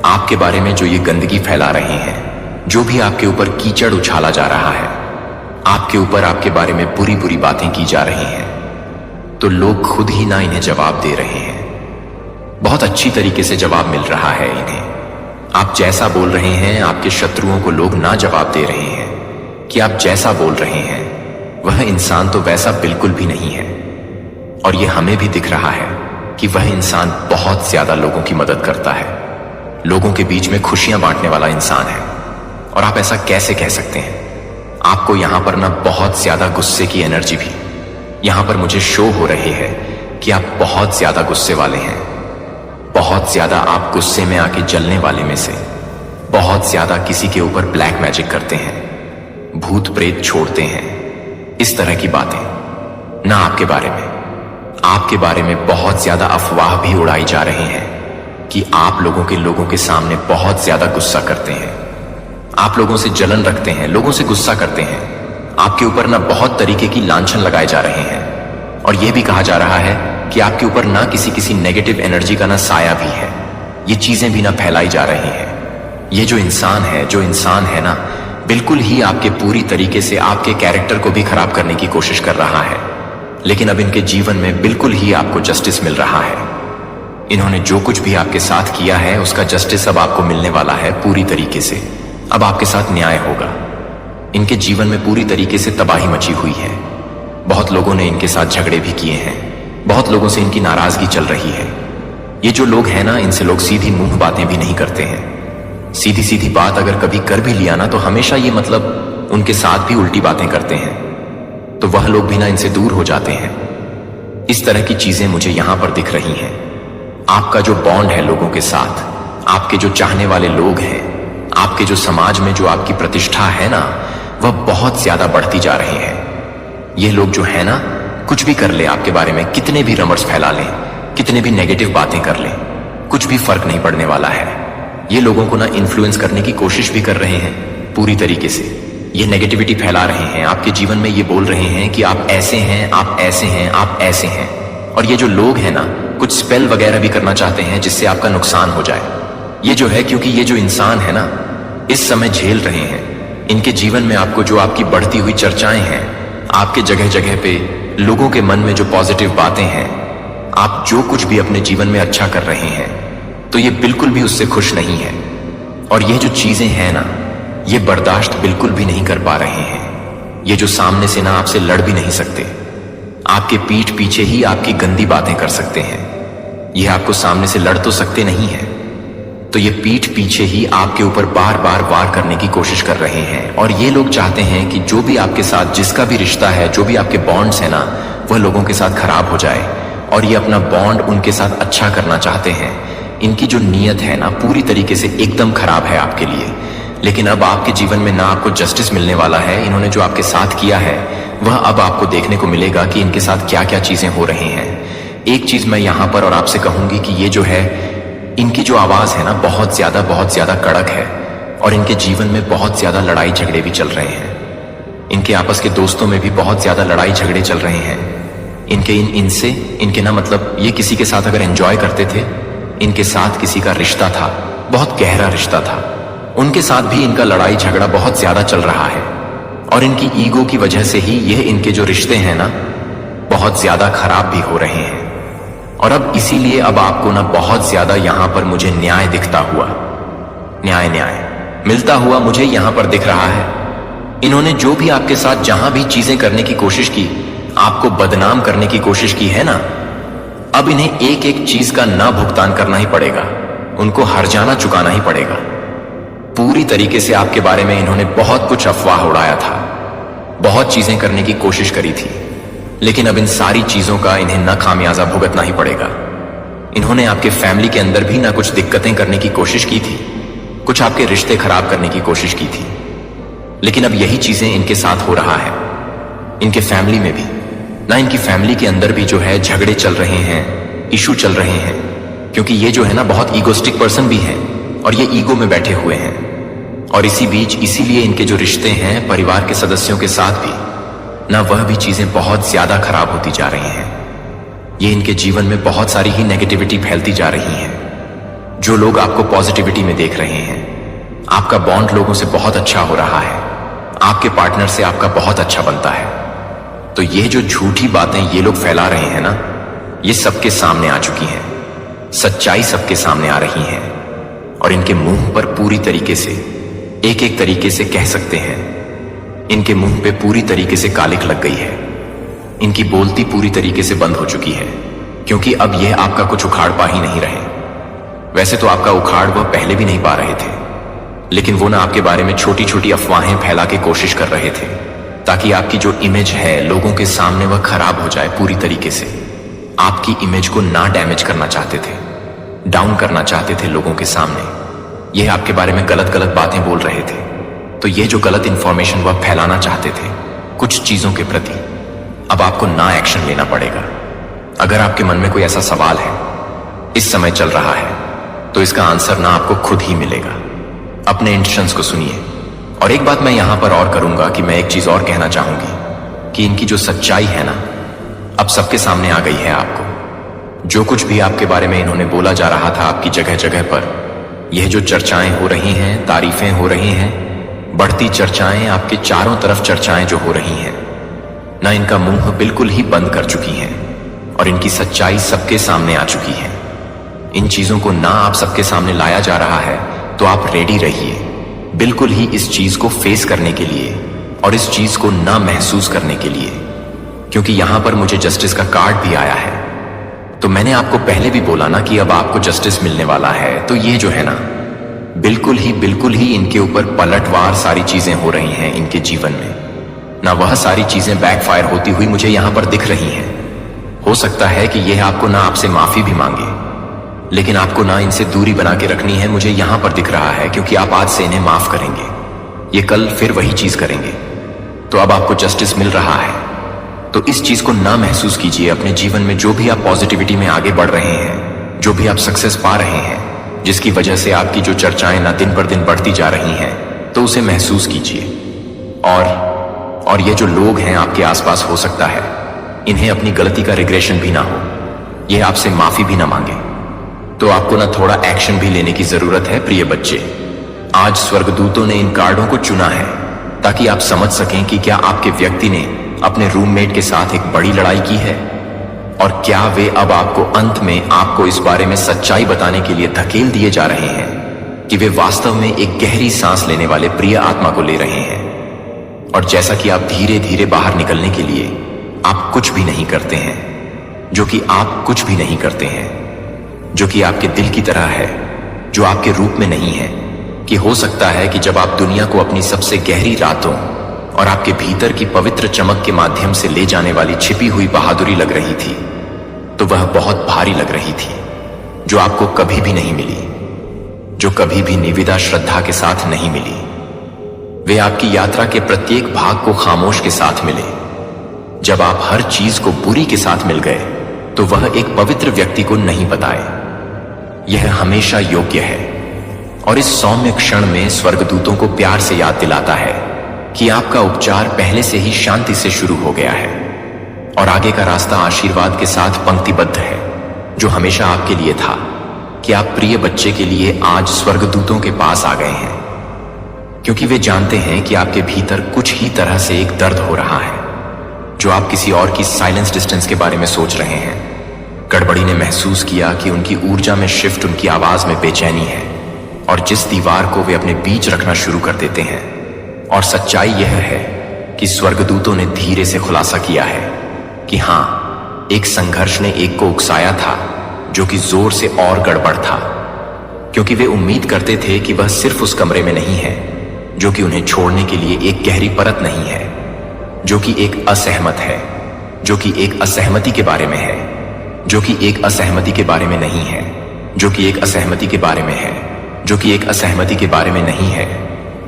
आपके बारे में जो ये गंदगी फैला रहे हैं, जो भी आपके ऊपर कीचड़ उछाला जा रहा है, आपके ऊपर आपके बारे में बुरी बुरी बातें की जा रही हैं, तो लोग खुद ही ना इन्हें जवाब दे रहे हैं। बहुत अच्छी तरीके से जवाब मिल रहा है इन्हें। आप जैसा बोल रहे हैं, आपके शत्रुओं को लोग ना जवाब दे रहे हैं कि आप जैसा बोल रहे हैं वह इंसान तो वैसा बिल्कुल भी नहीं है। और यह हमें भी दिख रहा है कि वह इंसान बहुत ज्यादा लोगों की मदद करता है, लोगों के बीच में खुशियां बांटने वाला इंसान है। और आप ऐसा कैसे कह सकते हैं? आपको यहां पर ना बहुत ज्यादा गुस्से की एनर्जी भी यहां पर मुझे शो हो रही है कि आप बहुत ज्यादा गुस्से वाले हैं। बहुत ज्यादा आप गुस्से में आके जलने वाले में से, बहुत ज्यादा किसी के ऊपर ब्लैक मैजिक करते हैं, भूत प्रेत छोड़ते हैं, इस तरह की बातें ना आपके बारे में बहुत ज्यादा अफवाह भी उड़ाई जा रही हैं कि आप लोगों के सामने बहुत ज्यादा गुस्सा करते हैं, आप लोगों से जलन रखते हैं, लोगों से गुस्सा करते हैं। आपके ऊपर ना बहुत तरीके की लांछन लगाए जा रहे हैं और यह भी कहा जा रहा है कि आपके ऊपर ना किसी नेगेटिव एनर्जी का ना साया भी है। ये चीजें भी ना फैलाई जा रही हैं। ये जो इंसान है ना, बिल्कुल ही आपके पूरी तरीके से आपके कैरेक्टर को भी खराब करने की कोशिश कर रहा है। लेकिन अब इनके जीवन में बिल्कुल ही आपको जस्टिस मिल रहा है। इन्होंने जो कुछ भी आपके साथ किया है उसका जस्टिस अब आपको मिलने वाला है पूरी तरीके से। अब आपके साथ न्याय होगा। इनके जीवन में पूरी तरीके से तबाही मची हुई है। बहुत लोगों ने इनके साथ झगड़े भी किए हैं, बहुत लोगों से इनकी नाराजगी चल रही है। ये जो लोग हैं ना, इनसे लोग सीधी मुंह बातें भी नहीं करते हैं। सीधी बात अगर कभी कर भी लिया ना, तो हमेशा ये मतलब उनके साथ भी उल्टी बातें करते हैं, तो वह लोग भी ना इनसे दूर हो जाते हैं। इस तरह की चीजें मुझे यहां पर दिख रही हैं। आपका जो बॉन्ड है लोगों के साथ, आपके जो चाहने वाले लोग हैं, आपके जो समाज में जो आपकी प्रतिष्ठा है ना, वह बहुत ज्यादा बढ़ती जा रही है। ये लोग जो है ना, कुछ भी कर ले आपके बारे में, कितने भी रमर्स फैला लें, कितने भी नेगेटिव बातें कर लें, कुछ भी फर्क नहीं पड़ने वाला है। ये लोगों को ना इन्फ्लुएंस करने की कोशिश भी कर रहे हैं पूरी तरीके से। ये नेगेटिविटी फैला रहे हैं आपके जीवन में, ये बोल रहे हैं कि आप ऐसे हैं, आप ऐसे हैं, आप ऐसे हैं। और ये जो लोग हैं ना, कुछ स्पेल वगैरह भी करना चाहते हैं जिससे आपका नुकसान हो जाए। ये जो है, क्योंकि ये जो इंसान है ना इस समय झेल रहे हैं, इनके जीवन में आपको जो आपकी बढ़ती हुई चर्चाएं हैं, आपके जगह जगह पे लोगों के मन में जो पॉजिटिव बातें हैं, आप जो कुछ भी अपने जीवन में अच्छा कर रहे हैं, तो ये बिल्कुल भी उससे खुश नहीं है। और ये जो चीजें हैं ना, ये बर्दाश्त बिल्कुल भी नहीं कर पा रहे हैं। ये जो सामने से ना आपसे लड़ भी नहीं सकते, आपके पीठ पीछे ही आपकी गंदी बातें कर सकते हैं। ये आपको सामने से लड़ तो सकते नहीं हैं, तो ये पीठ पीछे ही आपके ऊपर बार बार वार करने की कोशिश कर रहे हैं। और ये लोग चाहते हैं कि जो भी आपके साथ, जिसका भी रिश्ता है, जो भी आपके बॉन्ड्स है ना, वह लोगों के साथ खराब हो जाए। और ये अपना बॉन्ड उनके साथ अच्छा करना चाहते हैं। इनकी जो नीयत है ना पूरी तरीके से एकदम खराब है आपके लिए। लेकिन अब आपके जीवन में ना आपको जस्टिस मिलने वाला है। इन्होंने जो आपके साथ किया है वह अब आपको देखने को मिलेगा कि इनके साथ क्या क्या चीजें हो रही हैं। एक चीज मैं यहां पर और आपसे कहूंगी कि ये जो है, इनकी जो आवाज है ना बहुत ज्यादा कड़क है। और इनके जीवन में बहुत ज्यादा लड़ाई झगड़े भी चल रहे हैं। इनके आपस के दोस्तों में भी बहुत ज्यादा लड़ाई झगड़े चल रहे हैं। इनके ना मतलब ये किसी के साथ अगर एंजॉय करते थे, इनके साथ किसी का रिश्ता था, बहुत गहरा रिश्ता था, उनके साथ भी इनका लड़ाई झगड़ा बहुत ज्यादा चल रहा है। और इनकी ईगो की वजह से ही यह इनके जो रिश्ते हैं ना बहुत ज्यादा खराब भी हो रहे हैं। और अब इसीलिए अब आपको ना बहुत ज्यादा यहां पर मुझे न्याय दिखता हुआ, न्याय मिलता हुआ मुझे यहां पर दिख रहा है। इन्होंने जो भी आपके साथ जहां भी चीजें करने की कोशिश की, आपको बदनाम करने की कोशिश की है ना, अब इन्हें एक एक चीज का ना भुगतान करना ही पड़ेगा। उनको हर्जाना चुकाना ही पड़ेगा। पूरी तरीके से आपके बारे में इन्होंने बहुत कुछ अफवाह उड़ाया था, बहुत चीजें करने की कोशिश करी थी, लेकिन अब इन सारी चीजों का इन्हें न खामियाजा भुगतना ही पड़ेगा। इन्होंने आपके फैमिली के अंदर भी ना कुछ दिक्कतें करने की कोशिश की थी, कुछ आपके रिश्ते खराब करने की कोशिश की थी, लेकिन अब यही चीजें इनके साथ हो रहा है। इनके फैमिली में भी ना, इनकी फैमिली के अंदर भी जो है झगड़े चल रहे हैं, इशू चल रहे हैं, क्योंकि ये जो है ना बहुत ईगोस्टिक पर्सन भी हैं और ये ईगो में बैठे हुए हैं। और इसी बीच इसीलिए इनके जो रिश्ते हैं परिवार के सदस्यों के साथ भी ना, वह भी चीजें बहुत ज्यादा खराब होती जा रही हैं। ये इनके जीवन में बहुत सारी ही नेगेटिविटी फैलती जा रही है। जो लोग आपको पॉजिटिविटी में देख रहे हैं, आपका बॉन्ड लोगों से बहुत अच्छा हो रहा है, आपके पार्टनर से आपका बहुत अच्छा बनता है, तो ये जो झूठी बातें ये लोग फैला रहे हैं ना, ये सबके सामने आ चुकी हैं। सच्चाई सबके सामने आ रही है और इनके मुंह पर पूरी तरीके से, एक एक तरीके से कह सकते हैं, इनके मुंह पे पूरी तरीके से कालिक लग गई है। इनकी बोलती पूरी तरीके से बंद हो चुकी है, क्योंकि अब यह आपका कुछ उखाड़ पा ही नहीं रहे। वैसे तो आपका उखाड़ वह पहले भी नहीं पा रहे थे, लेकिन वो ना आपके बारे में छोटी छोटी अफवाहें फैला के कोशिश कर रहे थे, ताकि आपकी जो इमेज है लोगों के सामने वह खराब हो जाए पूरी तरीके से। आपकी इमेज को ना डैमेज करना चाहते थे, डाउन करना चाहते थे लोगों के सामने। यह आपके बारे में गलत गलत बातें बोल रहे थे, तो ये जो गलत इंफॉर्मेशन वह फैलाना चाहते थे कुछ चीजों के प्रति, अब आपको ना एक्शन लेना पड़ेगा। अगर आपके मन में कोई ऐसा सवाल है इस समय चल रहा है, तो इसका आंसर ना आपको खुद ही मिलेगा। अपने इंटेंशंस को सुनिए। और एक बात मैं यहां पर और करूंगा कि मैं एक चीज और कहना चाहूंगी कि इनकी जो सच्चाई है ना, अब सबके सामने आ गई है आपको। जो कुछ भी आपके बारे में इन्होंने बोला जा रहा था आपकी जगह जगह पर, यह जो चर्चाएं हो रही हैं, तारीफें हो रही हैं, बढ़ती चर्चाएं, आपके चारों तरफ चर्चाएं जो हो रही हैं ना, इनका मुंह बिल्कुल ही बंद कर चुकी हैं और इनकी सच्चाई सबके सामने आ चुकी है। इन चीजों को ना आप सबके सामने लाया जा रहा है, तो आप रेडी रहिए बिल्कुल ही इस चीज को फेस करने के लिए और इस चीज को ना महसूस करने के लिए, क्योंकि यहां पर मुझे जस्टिस का कार्ड भी आया है। तो मैंने आपको पहले भी बोला ना कि अब आपको जस्टिस मिलने वाला है। तो ये जो है ना, बिल्कुल ही इनके ऊपर पलटवार सारी चीजें हो रही हैं इनके जीवन में ना, वह सारी चीजें बैकफायर होती हुई मुझे यहां पर दिख रही हैं। हो सकता है कि यह आपको ना आपसे माफी भी मांगे, लेकिन आपको ना इनसे दूरी बना के रखनी है, मुझे यहां पर दिख रहा है, क्योंकि आप आज से इन्हें माफ करेंगे, ये कल फिर वही चीज करेंगे। तो अब आपको जस्टिस मिल रहा है, तो इस चीज को ना महसूस कीजिए अपने जीवन में। जो भी आप पॉजिटिविटी में आगे बढ़ रहे हैं, जो भी आप सक्सेस पा रहे हैं, जिसकी वजह से आपकी जो चर्चाएं ना दिन पर दिन बढ़ती जा रही हैं, तो उसे महसूस कीजिए। और ये जो लोग हैं आपके आसपास, हो सकता है इन्हें अपनी गलती का रिग्रेशन भी ना हो, यह आपसे माफी भी ना मांगे, तो आपको ना थोड़ा एक्शन भी लेने की जरूरत है। प्रिय बच्चे, आज स्वर्गदूतों ने इन कार्डों को चुना है ताकि आप समझ सकें कि क्या आपके व्यक्ति ने अपने रूममेट के साथ एक बड़ी लड़ाई की है, और क्या वे अब आपको अंत में आपको इस बारे में सच्चाई बताने के लिए धकेल दिए जा रहे हैं कि वे वास्तव में एक गहरी सांस लेने वाले प्रिय आत्मा को ले रहे हैं। और जैसा कि आप धीरे धीरे बाहर निकलने के लिए आप कुछ भी नहीं करते हैं, जो कि आप कुछ भी नहीं करते हैं, जो कि आपके दिल की तरह है, जो आपके रूप में नहीं है, कि हो सकता है कि जब आप दुनिया को अपनी सबसे गहरी रातों और आपके भीतर की पवित्र चमक के माध्यम से ले जाने वाली छिपी हुई बहादुरी लग रही थी, तो वह बहुत भारी लग रही थी, जो आपको कभी भी नहीं मिली, जो कभी भी निविदा श्रद्धा के साथ नहीं मिली। वे आपकी यात्रा के प्रत्येक भाग को खामोश के साथ मिले। जब आप हर चीज को बुरी के साथ मिल गए, तो वह एक पवित्र व्यक्ति को नहीं बताए। यह हमेशा योग्य है, और इस सौम्य क्षण में स्वर्गदूतों को प्यार से याद दिलाता है कि आपका उपचार पहले से ही शांति से शुरू हो गया है, और आगे का रास्ता आशीर्वाद के साथ पंक्तिबद्ध है, जो हमेशा आपके लिए था, कि आप प्रिय बच्चे के लिए आज स्वर्गदूतों के पास आ गए हैं, क्योंकि वे जानते हैं कि आपके भीतर कुछ ही तरह से एक दर्द हो रहा है, जो आप किसी और की साइलेंस डिस्टेंस के बारे में सोच रहे हैं। गड़बड़ी ने महसूस किया कि उनकी ऊर्जा में शिफ्ट उनकी आवाज में बेचैनी है, और जिस दीवार को वे अपने बीच रखना शुरू कर देते हैं। और सच्चाई यह है कि स्वर्गदूतों ने धीरे से खुलासा किया है कि हां, एक संघर्ष ने एक को उकसाया था, जो कि जोर से और गड़बड़ था, क्योंकि वे उम्मीद करते थे कि वह सिर्फ उस कमरे में नहीं है, जो कि उन्हें छोड़ने के लिए एक गहरी परत नहीं है, जो कि एक असहमत है, जो कि एक असहमति के बारे में है, जो कि एक असहमति के बारे में नहीं है, जो कि एक असहमति के बारे में है, जो कि एक असहमति के बारे में नहीं है,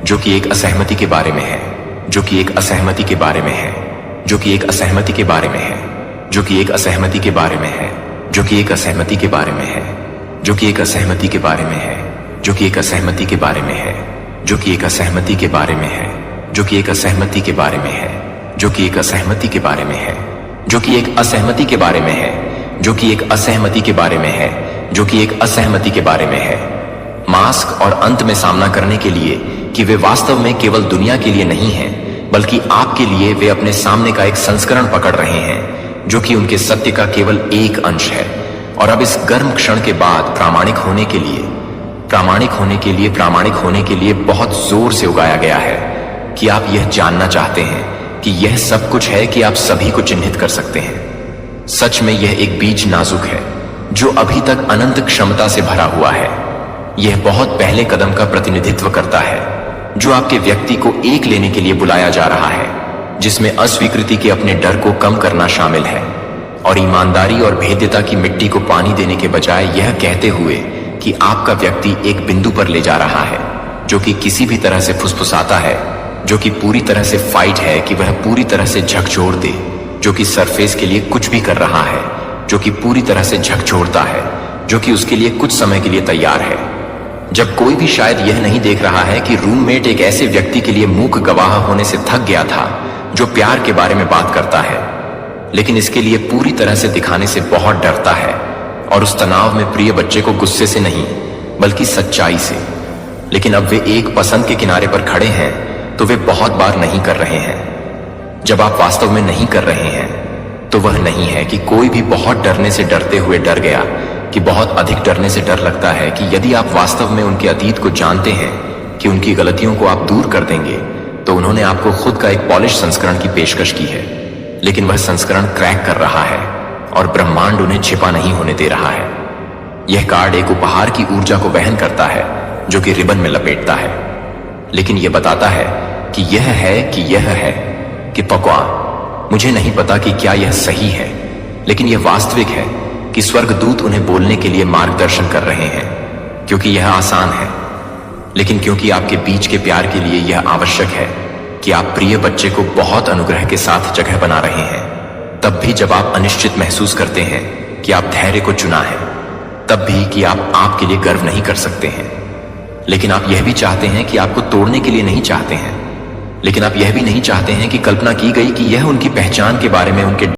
जो कि एक असहमति के बारे में है, जो कि एक असहमति के बारे में है, जो कि एक असहमति के बारे में है, जो कि एक असहमति के बारे में है, जो कि एक असहमति के बारे में है, जो कि एक असहमति के बारे में है, जो कि एक असहमति के बारे में है, जो कि एक असहमति के बारे में है, जो कि एक असहमति के बारे में है, जो कि एक असहमति के बारे में है, जो कि एक असहमति के बारे में है, जो कि एक असहमति के बारे में है, जो कि एक असहमति के बारे में है। मास्क और अंत में सामना करने के लिए कि वे वास्तव में केवल दुनिया के लिए नहीं हैं, बल्कि आपके लिए वे अपने सामने का एक संस्करण पकड़ रहे हैं, जो कि उनके सत्य का केवल एक अंश है। और अब इस गर्म क्षण के बाद प्रामाणिक होने के लिए बहुत जोर से उगाया गया है कि आप यह जानना चाहते हैं कि यह सब कुछ है कि आप सभी को चिन्हित कर सकते हैं। सच में यह एक बीज नाजुक है, जो अभी तक अनंत क्षमता से भरा हुआ है। यह बहुत पहले कदम का प्रतिनिधित्व करता है, जो आपके व्यक्ति को एक लेने के लिए बुलाया जा रहा है, जिसमें अस्वीकृति के अपने डर को कम करना शामिल है, और ईमानदारी और भेद्यता की मिट्टी को पानी देने के बजाय यह कहते हुए कि आपका व्यक्ति एक बिंदु पर ले जा रहा है, जो कि किसी भी तरह से फुसफुसाता है, जो कि पूरी तरह से फाइट है, कि वह पूरी तरह से झकझोर दे, जो कि सरफेस के लिए कुछ भी कर रहा है, जो कि पूरी तरह से झकझोरता है, जो कि उसके लिए कुछ समय के लिए तैयार है। जब कोई भी शायद यह नहीं देख रहा है कि रूममेट एक ऐसे व्यक्ति के लिए मूक गवाह होने से थक गया था, जो प्यार के बारे में बात करता है, लेकिन इसके लिए पूरी तरह से दिखाने से बहुत डरता है, और उस तनाव में प्रिय बच्चे को गुस्से से नहीं, बल्कि सच्चाई से। लेकिन अब वे एक पसंद के किनारे पर खड़े हैं, तो वे बहुत बार नहीं कर रहे हैं। जब आप वास्तव में नहीं कर रहे हैं, तो वह नहीं है कि कोई भी बहुत डरने से डरते हुए डर गया, कि बहुत अधिक डरने से डर लगता है कि यदि आप वास्तव में उनके अतीत को जानते हैं, कि उनकी गलतियों को आप दूर कर देंगे, तो उन्होंने आपको खुद का एक पॉलिश संस्करण की पेशकश की है, लेकिन वह संस्करण क्रैक कर रहा है, और ब्रह्मांड उन्हें छिपा नहीं होने दे रहा है। यह कार्ड एक उपहार की ऊर्जा को वहन करता है, जो कि रिबन में लपेटता है, लेकिन यह बताता है कि यह है कि पक्वा, मुझे नहीं पता कि क्या यह सही है, लेकिन यह वास्तविक है कि स्वर्गदूत उन्हें बोलने के लिए मार्गदर्शन कर रहे हैं, क्योंकि यह आसान है, लेकिन क्योंकि आपके बीच के प्यार के लिए यह आवश्यक है कि आप प्रिय बच्चे को बहुत अनुग्रह के साथ जगह बना रहे हैं। तब भी जब आप अनिश्चित महसूस करते हैं कि आप धैर्य को चुना है, तब भी कि आप आपके लिए गर्व नहीं कर सकते हैं। लेकिन आप यह भी चाहते हैं कि आपको तोड़ने के लिए नहीं चाहते हैं। लेकिन आप यह भी नहीं चाहते हैं कि कल्पना की गई कि यह उनकी पहचान के बारे में उनके